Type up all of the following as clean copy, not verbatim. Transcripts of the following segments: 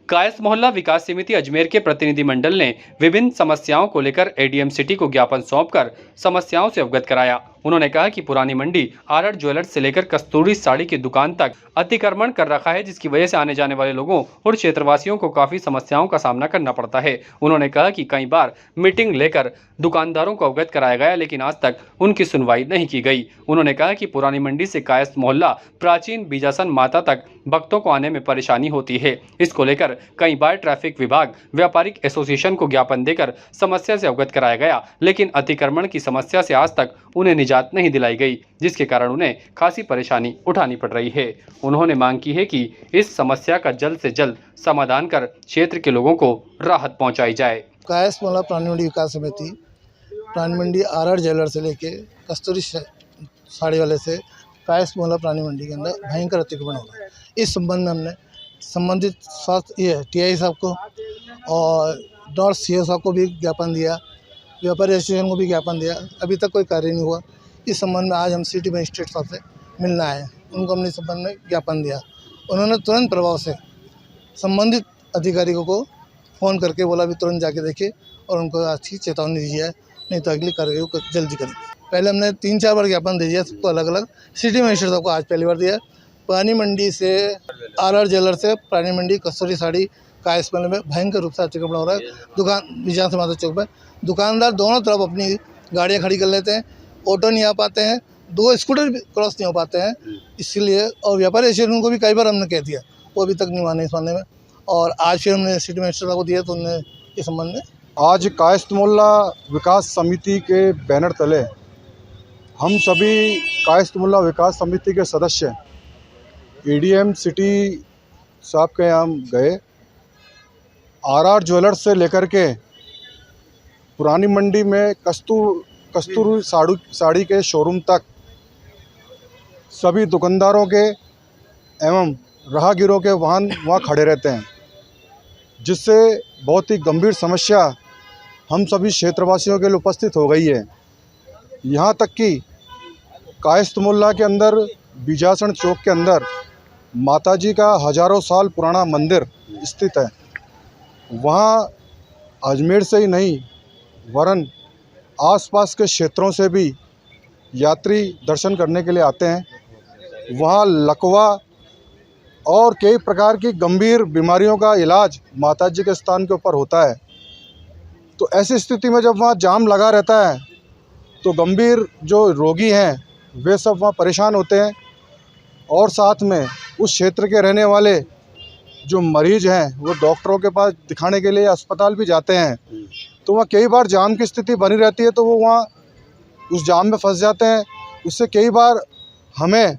कायस्थ मोहल्ला विकास समिति अजमेर के प्रतिनिधि मंडल ने विभिन्न समस्याओं को लेकर एडीएम सिटी को ज्ञापन सौंपकर समस्याओं से अवगत कराया। उन्होंने कहा कि पुरानी मंडी आरआर ज्वेलर्स से लेकर कस्तूरी साड़ी की दुकान तक अतिक्रमण कर रखा है, जिसकी वजह से आने जाने वाले लोगों और क्षेत्रवासियों को काफी समस्याओं का सामना करना पड़ता है। उन्होंने कहा कि कई बार मीटिंग लेकर दुकानदारों को अवगत कराया गया, लेकिन आज तक उनकी सुनवाई नहीं की गई। उन्होंने कहा कि पुरानी मंडी से कायस्थ मोहल्ला प्राचीन बीजासन माता तक भक्तों को आने में परेशानी होती है। इसको लेकर कई बार ट्रैफिक विभाग, व्यापारिक एसोसिएशन को ज्ञापन देकर समस्या से अवगत कराया गया, लेकिन अतिक्रमण की समस्या से आज तक उन्हें निजात नहीं दिलाई गई, जिसके कारण उन्हें खासी परेशानी उठानी पड़ रही है। उन्होंने मांग की है कि इस समस्या का जल्द से जल्द समाधान कर क्षेत्र के लोगों को राहत पहुंचाई जाए। कायस्थ मोहल्ला प्राणी मंडी विकास समिति प्राणी मंडी आरआर ज्वेलर से लेके कस्तूरी साड़ी वाले से कायस्थ मोहल्ला प्राणी मंडी के अंदर भयंकर अतिक्रमण हो रहा है। इस संबंध में हमने संबंधित स्वास्थ्य टीआई साहब को और डॉट सीओ साहब को भी ज्ञापन दिया, व्यापारी एसोसिएशन को भी ज्ञापन दिया। अभी तक कोई कार्य नहीं हुआ। इस संबंध में आज हम सिटी मजिस्ट्रेट साहब से मिलना है, उनको हमने इस संबंध में ज्ञापन दिया। उन्होंने तुरंत प्रभाव से संबंधित अधिकारियों को फ़ोन करके बोला भी तुरंत जाके देखे और उनको अच्छी चेतावनी दी है, नहीं तो अगली कार्रवाई को जल्दी करें। पहले हमने 3-4 बार ज्ञापन दे दिया सबको अलग अलग। सिटी मजिस्ट्रेट साहब को आज पहली बार दिया। पुरानी मंडी से आरआर ज्वेलर से पुरानी मंडी कस्तूरी साड़ी कायस्थ मोहल्ले में भयंकर रूप से अतिक्रमण हो रहा है। दुकान विजय माता चौक पर दुकानदार दोनों तरफ अपनी गाड़ियाँ खड़ी कर लेते हैं, ऑटो नहीं आ पाते हैं, 2 स्कूटर भी क्रॉस नहीं हो पाते हैं। इसलिए और व्यापारी एसोसिएशन को भी कई बार हमने कह दिया, वो अभी तक नहीं माने इस मामले में। और आज फिर हमने सिटी मजिस्ट्रेट को दिया तो उन्होंने इस संबंध में आज कायस्थ मोहल्ला विकास समिति के बैनर तले हम सभी कायस्थ मोहल्ला विकास समिति के सदस्य एडीएम सिटी साहब के यहाँ गए। आरआर ज्वेलर्स से लेकर के पुरानी मंडी में कस्तूरी साड़ी के शोरूम तक सभी दुकानदारों के एवं राहगीरों के वाहन वहाँ खड़े रहते हैं, जिससे बहुत ही गंभीर समस्या हम सभी क्षेत्रवासियों के लिए उपस्थित हो गई है। यहाँ तक कि कायस्थ मोहल्ला के अंदर बीजासन चौक के अंदर माताजी का हजारों साल पुराना मंदिर स्थित है। वहाँ अजमेर से ही नहीं वरन आसपास के क्षेत्रों से भी यात्री दर्शन करने के लिए आते हैं। वहाँ लकवा और कई प्रकार की गंभीर बीमारियों का इलाज माताजी के स्थान के ऊपर होता है। तो ऐसी स्थिति में जब वहाँ जाम लगा रहता है तो गंभीर जो रोगी हैं वे सब वहाँ परेशान होते हैं, और साथ में उस क्षेत्र के रहने वाले जो मरीज हैं वो डॉक्टरों के पास दिखाने के लिए अस्पताल भी जाते हैं। तो वहाँ कई बार जाम की स्थिति बनी रहती है, तो वो वहाँ उस जाम में फंस जाते हैं। उससे कई बार हमें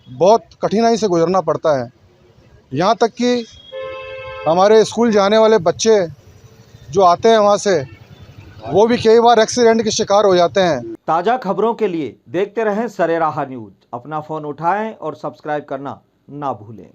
बहुत कठिनाई से गुजरना पड़ता है। यहाँ तक कि हमारे स्कूल जाने वाले बच्चे जो आते हैं वहाँ से, वो भी कई बार एक्सीडेंट के शिकार हो जाते हैं। ताज़ा खबरों के लिए देखते रहें सरेराह न्यूज़। अपना फ़ोन उठाएं और सब्सक्राइब करना ना भूलें।